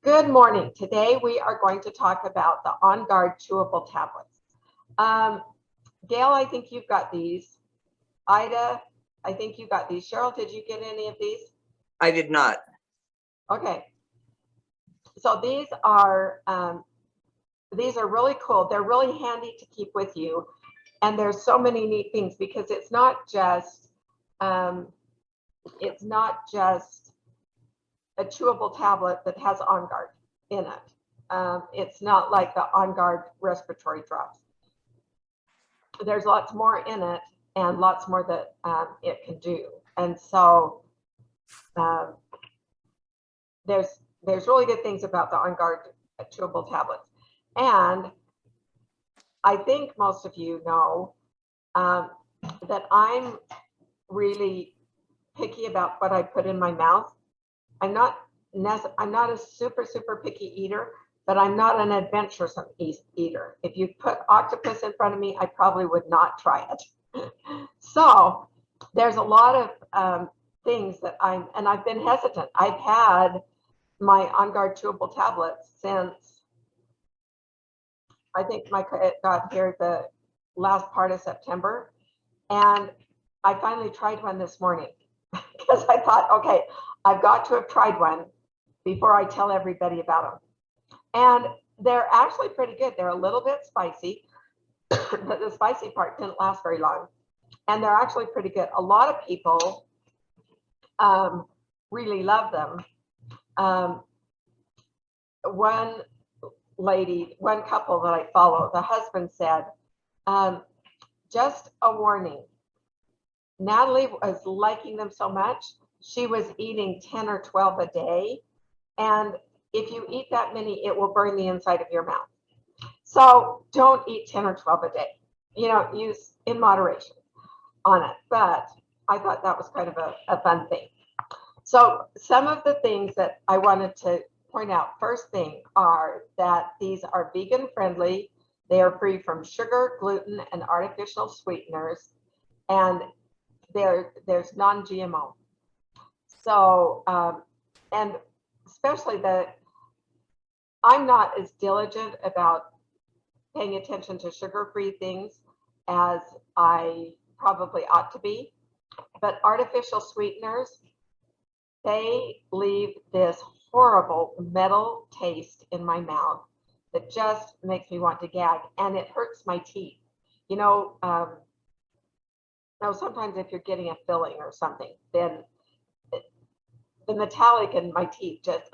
Good morning. Today we are going to talk about the On Guard Chewable Tablets. Gail, I think you've got these. Ida, I think you got these. Cheryl, did you get any of these? I did not. Okay. So these are really cool. They're really handy to keep with you. And there's so many neat things because it's not just a chewable tablet that has On Guard in it. It's not like the On Guard respiratory drops. There's lots more in it and lots more that it can do. And so there's really good things about the On Guard chewable tablets. And I think most of you know that I'm really picky about what I put in my mouth. I'm not a super picky eater, but I'm not an adventuresome eater. If you put octopus in front of me, I probably would not try it. So there's a lot of things that I've been hesitant. I've had my On Guard chewable tablets since I think it got here the last part of September, and I finally tried one this morning because I thought, okay, I've got to have tried one before I tell everybody about them. And they're actually pretty good. They're a little bit spicy, but the spicy part didn't last very long. And they're actually pretty good. A lot of people really love them. One couple that I follow, the husband said, just a warning, Natalie was liking them so much, she was eating 10 or 12 a day. And if you eat that many, it will burn the inside of your mouth. So don't eat 10 or 12 a day, use in moderation on it. But I thought that was kind of a fun thing. So some of the things that I wanted to point out, first thing, are that these are vegan friendly. They are free from sugar, gluten, and artificial sweeteners. And there's non-GMO. So, and especially I'm not as diligent about paying attention to sugar-free things as I probably ought to be. But artificial sweeteners, they leave this horrible metal taste in my mouth that just makes me want to gag, and it hurts my teeth. Now sometimes if you're getting a filling or something, then the metallic in my teeth just.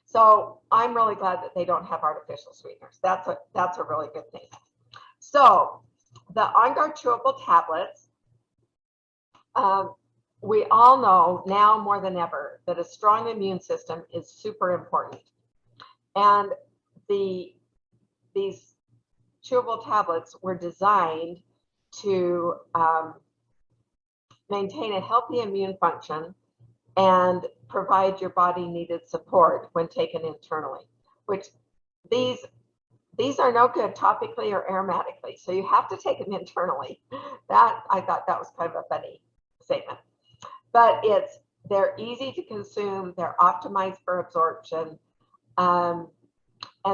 So I'm really glad that they don't have artificial sweeteners. That's a really good thing. So the On Guard chewable tablets, we all know now more than ever that a strong immune system is super important. And these chewable tablets were designed to maintain a healthy immune function and provide your body needed support when taken internally, which these are no good topically or aromatically. So you have to take them internally. I thought that was kind of a funny statement. But they're easy to consume, they're optimized for absorption, and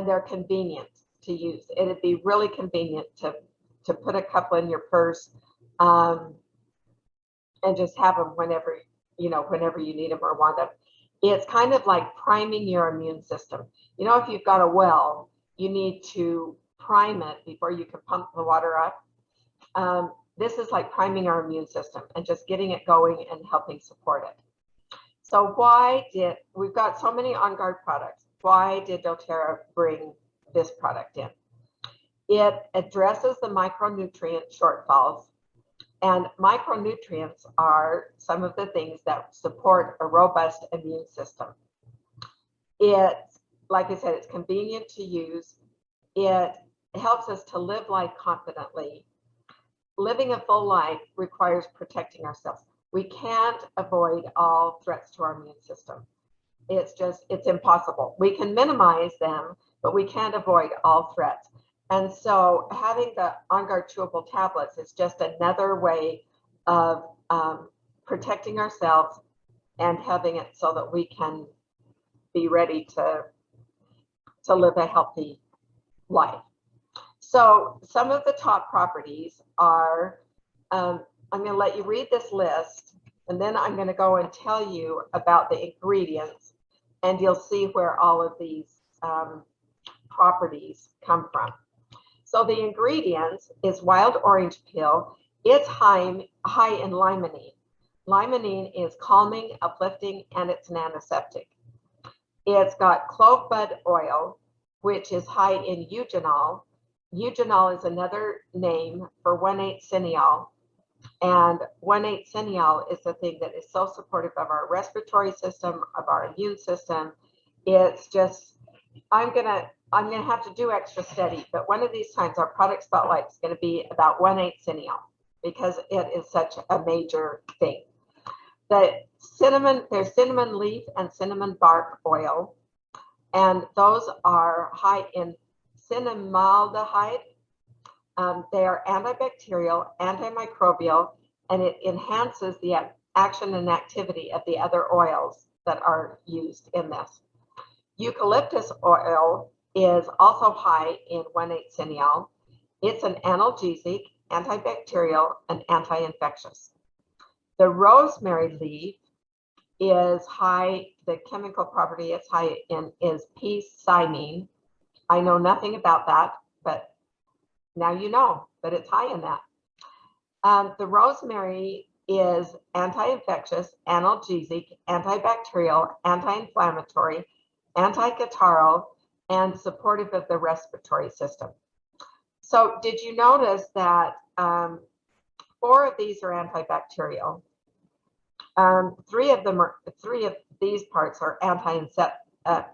they're convenient to use. It'd be really convenient to put a couple in your purse and just have them whenever you need them or want them. It's kind of like priming your immune system. If you've got a well, you need to prime it before you can pump the water up. This is like priming our immune system and just getting it going and helping support it. So we've got so many On Guard products. Why did doTerra bring this product in? It addresses the micronutrient shortfalls. And micronutrients are some of the things that support a robust immune system. Like I said, it's convenient to use. It helps us to live life confidently. Living a full life requires protecting ourselves. We can't avoid all threats to our immune system. It's impossible. We can minimize them, but we can't avoid all threats. And so having the On Guard chewable tablets is just another way of protecting ourselves and having it so that we can be ready to to live a healthy life. So some of the top properties are, I'm going to let you read this list, and then I'm going to go and tell you about the ingredients, and you'll see where all of these properties come from. So the ingredients is wild orange peel. It's high in limonene. Limonene is calming, uplifting, and it's an antiseptic. It's got clove bud oil, which is high in eugenol. Eugenol is another name for 1,8-cineol. And 1,8-cineol is the thing that is so supportive of our respiratory system, of our immune system. It's just, I'm gonna have to do extra study, but one of these times our product spotlight is going to be about 1,8-cineol because it is such a major thing. The cinnamon, there's cinnamon leaf and cinnamon bark oil, and those are high in cinnamaldehyde. They are antibacterial, antimicrobial, and it enhances the action and activity of the other oils that are used in this. Eucalyptus oil is also high in 1,8-cineol. It's an analgesic, antibacterial, and anti-infectious. The rosemary leaf is high, the chemical property it's high in is p-cymene. I know nothing about that, but now you know that it's high in that. The rosemary is anti-infectious, analgesic, antibacterial, anti-inflammatory, anti-catarrhal, and supportive of the respiratory system. So did you notice that 4 of these are antibacterial? 3 of these parts are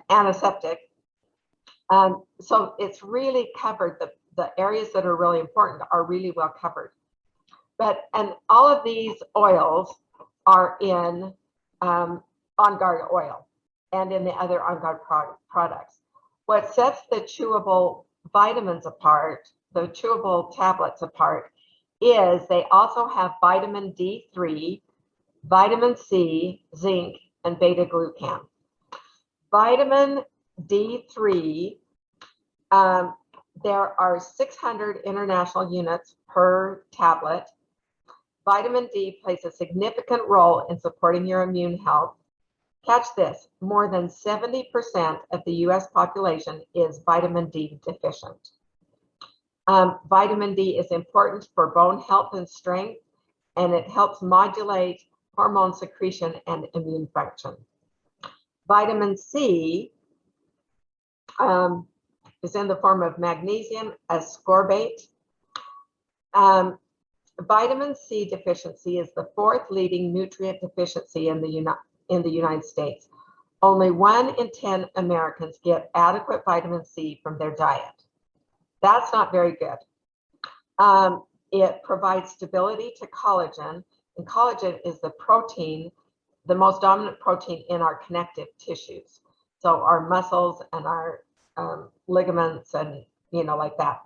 antiseptic. So it's really covered. The areas that are really important are really well covered. And all of these oils are in On Guard oil and in the other On Guard products. What sets the chewable vitamins apart, the chewable tablets apart, is they also have vitamin D3, vitamin C, zinc, and beta-glucan. Vitamin D3, there are 600 international units per tablet. Vitamin D plays a significant role in supporting your immune health. Catch this, more than 70% of the US population is vitamin D deficient. Vitamin D is important for bone health and strength, and it helps modulate hormone secretion and immune function. Vitamin C is in the form of magnesium ascorbate. Vitamin C deficiency is the 4th leading nutrient deficiency in the United States. Only 1 in 10 Americans get adequate vitamin C from their diet. That's not very good. It provides stability to collagen, and collagen is the protein, the most dominant protein in our connective tissues. So our muscles and our ligaments and, like that.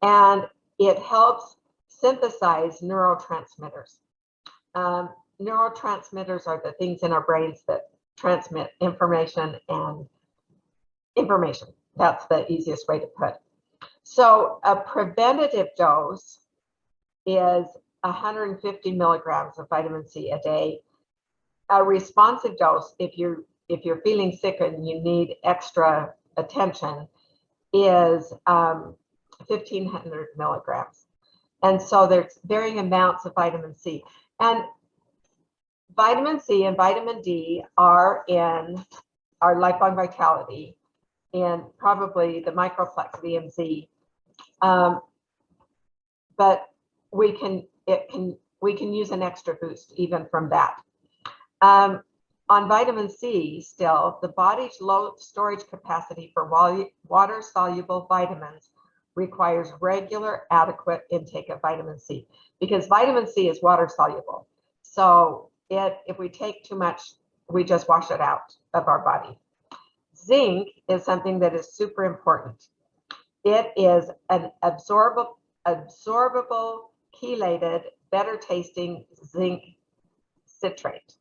And it helps synthesize neurotransmitters. Neurotransmitters are the things in our brains that transmit information and information. That's the easiest way to put. So a preventative dose is 150 milligrams of vitamin C a day. A responsive dose, if you're feeling sick and you need extra attention, is 1,500 milligrams. And so there's varying amounts of vitamin C. And vitamin C and vitamin D are in our Lifelong Vitality and probably the Microplex VMZ. But we can use an extra boost even from that. On vitamin C, still, the body's low storage capacity for water-soluble vitamins requires regular, adequate intake of vitamin C, because vitamin C is water-soluble. So if we take too much, we just wash it out of our body. Zinc is something that is super important. It is an absorbable, chelated, better tasting zinc citrate.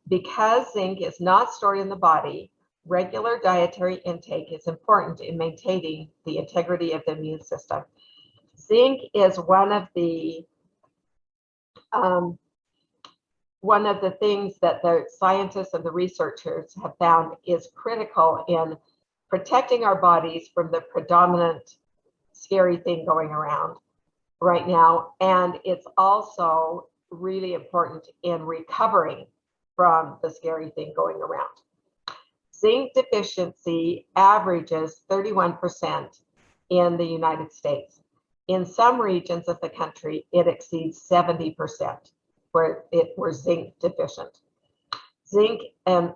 Because zinc is not stored in the body, regular dietary intake is important in maintaining the integrity of the immune system. Zinc is one of the things that the scientists and the researchers have found is critical in protecting our bodies from the predominant scary thing going around right now. And it's also really important in recovering from the scary thing going around. Zinc deficiency averages 31% in the United States. In some regions of the country, it exceeds 70% where we're zinc deficient. Zinc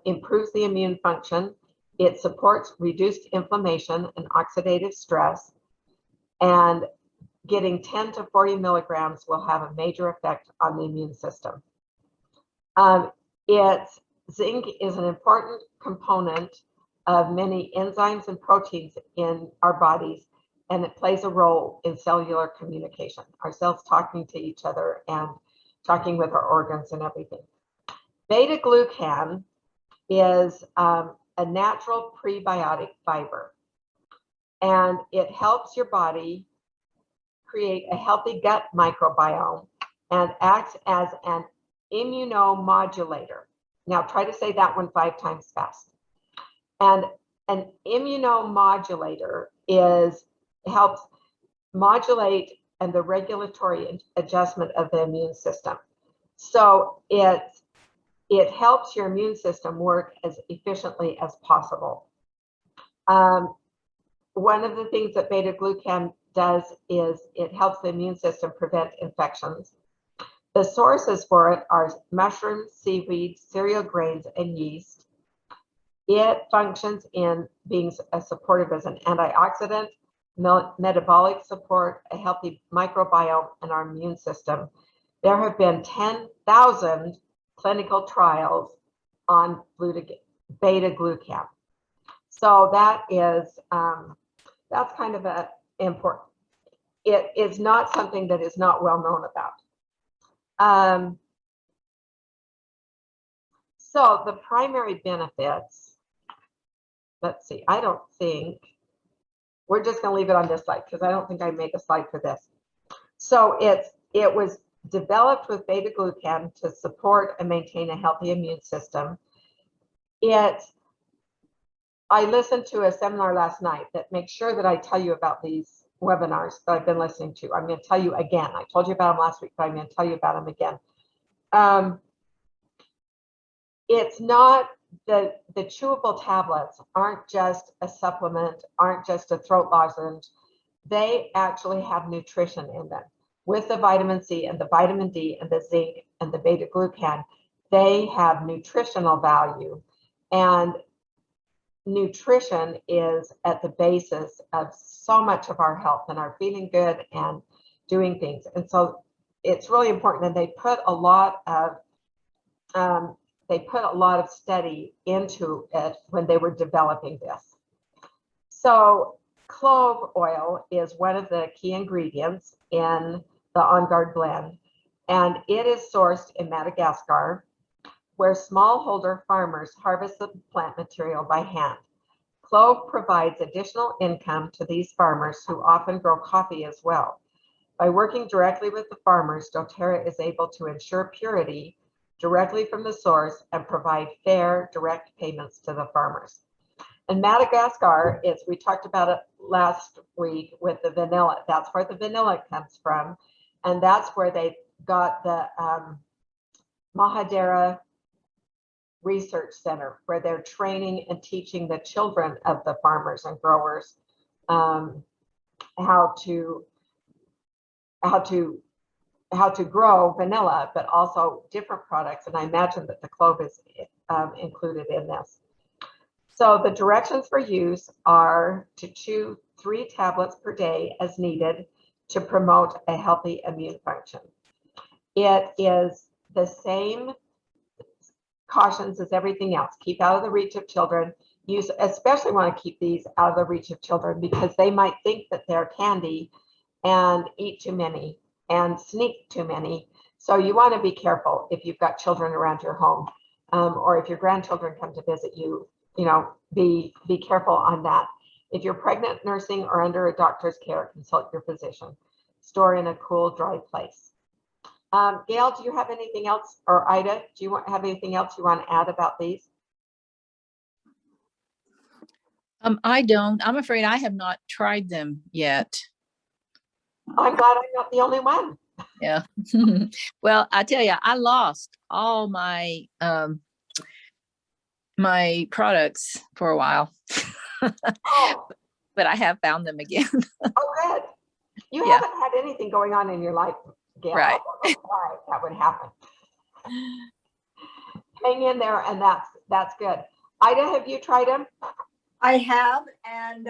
improves the immune function. It supports reduced inflammation and oxidative stress, and getting 10 to 40 milligrams will have a major effect on the immune system. Zinc is an important component of many enzymes and proteins in our bodies, and it plays a role in cellular communication, our cells talking to each other and talking with our organs and everything. Beta-glucan is a natural prebiotic fiber, and it helps your body create a healthy gut microbiome and acts as an immunomodulator. Now try to say that one 5 times fast. And an immunomodulator helps modulate and the regulatory adjustment of the immune system. So it helps your immune system work as efficiently as possible. One of the things that beta-glucan does is it helps the immune system prevent infections. The sources for it are mushrooms, seaweed, cereal grains, and yeast. It functions in being supportive as an antioxidant, metabolic support, a healthy microbiome, and our immune system. There have been 10,000 clinical trials on beta-glucan. So that's kind of important. It is not something that is not well known about. So the primary benefits, let's see, we're just going to leave it on this slide because I don't think I made a slide for this. So it was developed with beta-glucan to support and maintain a healthy immune system. I listened to a seminar last night that makes sure that I tell you about these webinars that I've been listening to. I'm going to tell you again. I told you about them last week, but I'm going to tell you about them again. It's not the chewable tablets aren't just a supplement, aren't just a throat lozenge. They actually have nutrition in them. With the vitamin C and the vitamin D and the zinc and the beta-glucan, they have nutritional value. And nutrition is at the basis of so much of our health and our feeling good and doing things. And so it's really important. And they put a lot of study into it when they were developing this. So clove oil is one of the key ingredients in the On Guard blend, and it is sourced in Madagascar, where smallholder farmers harvest the plant material by hand. Clove provides additional income to these farmers who often grow coffee as well. By working directly with the farmers, doTerra is able to ensure purity directly from the source and provide fair, direct payments to the farmers. And Madagascar we talked about it last week with the vanilla. That's where the vanilla comes from. And that's where they got the Mahadera Research Center, where they're training and teaching the children of the farmers and growers how to grow vanilla, but also different products. And I imagine that the clove is included in this. So the directions for use are to chew 3 tablets per day as needed to promote a healthy immune function. It is the same cautions as everything else. Keep out of the reach of children. You especially want to keep these out of the reach of children because they might think that they're candy and eat too many and sneak too many. So you want to be careful if you've got children around your home. or if your grandchildren come to visit you, be careful on that. If you're pregnant, nursing, or under a doctor's care, consult your physician. Store in a cool, dry place. Gail, do you have anything else, or Ida, do you have anything else you want to add about these? I don't. I'm afraid I have not tried them yet. I'm glad I'm not the only one. Yeah. Well, I tell you, I lost all my my products for a while. Oh. But I have found them again. Oh, good. You Yeah. haven't had anything going on in your life, Gail. Right. I don't know why that would happen. Hang in there, and that's good. Ida, have you tried them? I have, and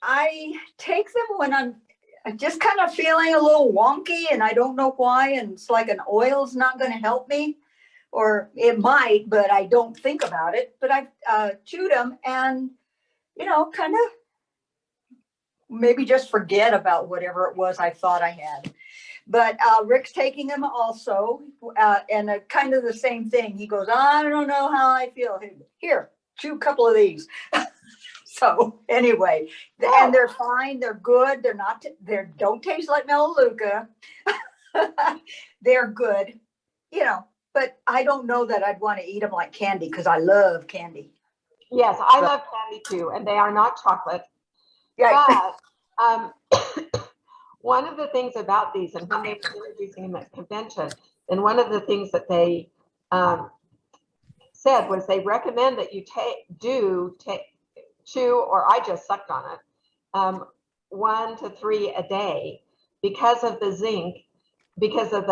I take them when I'm just kind of feeling a little wonky and I don't know why, and it's like an oil's not going to help me, or it might, but I don't think about it. But I've chewed them and, kind of maybe just forget about whatever it was I thought I had. But Rick's taking them also, and kind of the same thing. He goes, I don't know how I feel. Here, chew a couple of these. So anyway, and they're fine. They're good. They're not, they don't taste like Melaleuca. They're good, but I don't know that I'd want to eat them like candy because I love candy. Yes, I love candy too, and they are not chocolate. Yeah. But one of the things about these, and when they were introducing them at convention, and one of the things that they said was they recommend that you chew, or I just sucked on it, 1 to 3 a day because of the zinc, because of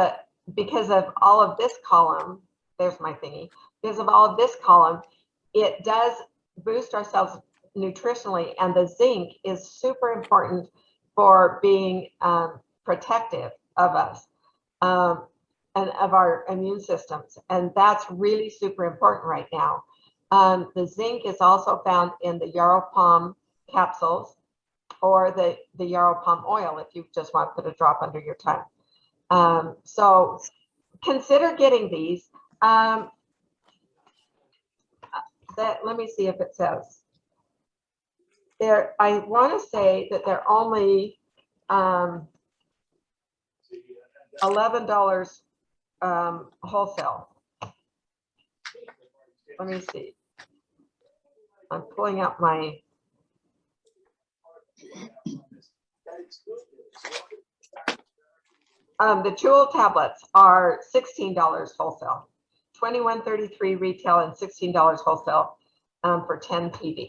all of this column. There's my thingy. Because of all of this column, it does boost our cells nutritionally, and the zinc is super important for being protective of us and of our immune systems, and that's really super important right now. The zinc is also found in the yarrow palm capsules or the yarrow palm oil if you just want to put a drop under your tongue. So consider getting these. Let me see if it says. I want to say that they're only $11 wholesale. Let me see. I'm pulling up my. The chewable tablets are $16 wholesale, $21.33 retail, and $16 wholesale for 10 PV.